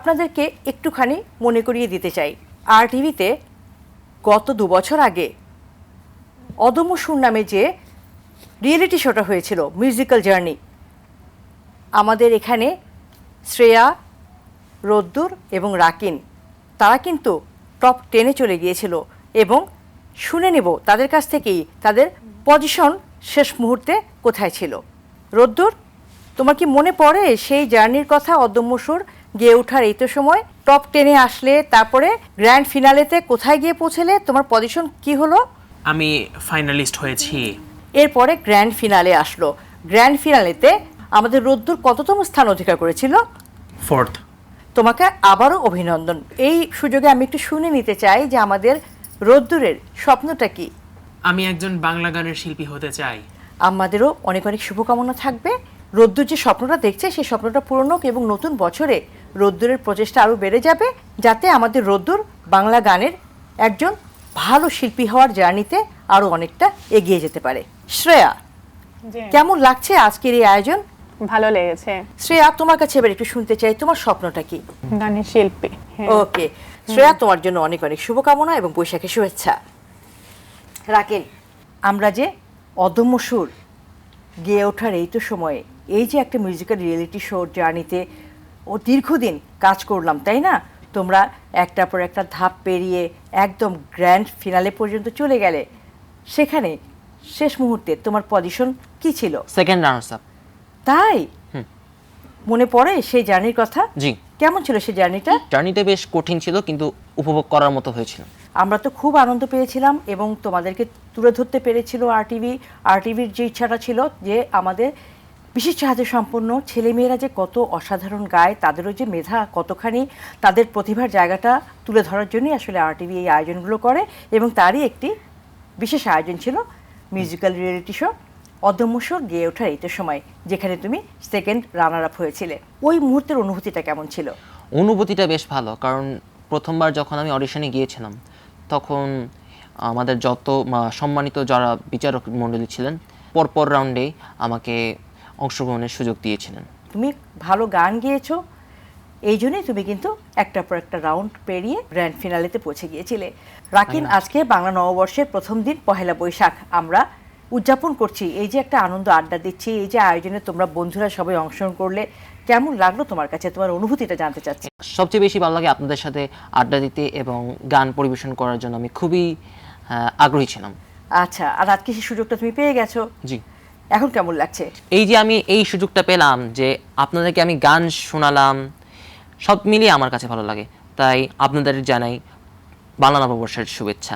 আপনাদেরকে একটুখানি মনে করিয়ে দিতে চাই, আর টিভিতে গত 2 বছর আগে অদম্য সুর নামে যে রিয়েলিটি শোটা হয়েছিল মিউজিক্যাল জার্নি, আমাদের এখানে শ্রেয়া, রোদ্দুর এবং রাকিন তারা কিন্তু টপ 10-এ চলে গিয়েছিল। এবং শুনে নেব তাদের কাছ থেকেই তাদের পজিশন শেষ মুহূর্তে কোথায় ছিল। রোদ্দুর, তোমার কি মনে পড়ে সেই জার্নির কথা? অদম্য সুর গেয়ে ওঠার এই তো সময় টপ 10-এ আসলে, তারপরে গ্র্যান্ড ফিনালেতে কোথায় গিয়ে পৌঁছলে, তোমার পজিশন কি হলো? আমি ফাইনালিস্ট হয়েছি। এরপরে গ্র্যান্ড ফিনালে আসলো। গ্র্যান্ড ফিনালেতে আমাদের রোদ্দুর কততম স্থান অধিকার করেছিল? 4th। তোমাকে আবারও অভিনন্দন। এই সুযোগে আমি একটু শুনে নিতে চাই যে আমাদের রোদ্দুরের স্বপ্নটা কি? আমি একজন বাংলা গানের শিল্পী হতে চাই। আমাদেরও অনেক অনেক শুভকামনা থাকবে। রোদ্দুর যে স্বপ্নটা দেখছে সেই স্বপ্নটা পূরণ হোক এবং নতুন বছরে রোদ্দুরের প্রচেষ্টা আরও বেড়ে যাবে, যাতে আমাদের রোদ্দুর বাংলা গানের একজন ভালো শিল্পী হওয়ার জার্নিতে আরও অনেকটা এগিয়ে যেতে পারে। শ্রেয়া, কেমন লাগছে আজকের এই আয়োজন? ভালো লেগেছে। শ্রেয়া, তোমার কাছে এবার একটু শুনতে চাই, তোমার স্বপ্নটা কি? গানের শিল্পী। ওকে শ্রেয়া, তোমার জন্য অনেক অনেক শুভকামনা এবং বৈশাখী শুভেচ্ছা। রাকেল, আমরা যে অদম্য সুর গেয়ে ওঠার এই তো সময়ে এই যে একটা মিউজিক্যাল রিয়েলিটি শো জার্নিতে ও দীর্ঘদিন কাজ করলাম, তাই না? তোমরা একটার পর একটা ধাপ পেরিয়ে একদম গ্র্যান্ড ফিনালে পর্যন্ত চলে গেলে, সেখানে শেষ মুহূর্তে তোমার পজিশন কি ছিল? Second runners up. তাই মনে পড়ে সেই জার্নির কথা? জি। কেমন ছিল সেই জার্নিটা? জার্নিটা বেশ কঠিন ছিল, কিন্তু উপভোগ করার মতো হয়েছিল। আমরা তো খুব আনন্দ পেয়েছিলাম এবং তোমাদেরকে তুলে ধরতে পেরেছিল আরটিভির যে ইচ্ছাটা ছিল যে আমাদের বিশেষ সাহায্য সম্পন্ন ছেলেমেয়েরা যে কত অসাধারণ গায়, তাদেরও যে মেধা কতখানি, তাদের প্রতিভার জায়গাটা তুলে ধরার জন্যই আসলে আরটিভি এই আয়োজনগুলো করে। এবং তারই একটি বিশেষ আয়োজন ছিল মিউজিক্যাল রিয়েলিটি শো অদম্য সুর গেয়ে ওঠার এই তো সময়, যেখানে তুমি সেকেন্ড রানার আপ হয়েছিলে। ওই মুহূর্তের অনুভূতিটা কেমন ছিল? অনুভূতিটা বেশ ভালো, কারণ প্রথমবার যখন আমি অডিশনে গিয়েছিলাম তখন আমাদের যত সম্মানিত যারা বিচারক মণ্ডলী ছিলেন পরপর রাউন্ডে আমাকে অংশগ্রহণের সুযোগ দিয়েছিলেন। তুমি ভালো গান গেয়েছো, এই জন্যই তুমি কিন্তু একটার পর একটা রাউন্ড পেরিয়ে গ্র্যান্ড ফিনালেতে পৌঁছে গিয়েছিলে। রাকিন, আজকে বাংলা নববর্ষের প্রথম দিন পহেলা বৈশাখ আমরা উদযাপন করছি, এই যে একটা আনন্দ আড্ডা দিচ্ছি, এই যে আয়োজনে তোমরা বন্ধুরা সবাই অংশগ্রহণ করলে, কেমন লাগলো তোমার কাছে? তোমার অনুভূতিটা জানতে চাচ্ছি। সবচেয়ে বেশি ভালো লাগে আপনাদের সাথে আড্ডা দিতে এবং গান পরিবেশন করার জন্য আমি খুবই আগ্রহী ছিলাম। আচ্ছা, আর আজকে সেই সুযোগটা তুমি পেয়ে গেছো, জি। এখন কেমন লাগছে? এই যে আমি এই সুযোগটা পেলাম যে আপনাদেরকে আমি গান শোনালাম, সব মিলিয়ে আমার কাছে ভালো লাগে। তাই আপনাদের জানাই বাংলা নববর্ষের শুভেচ্ছা।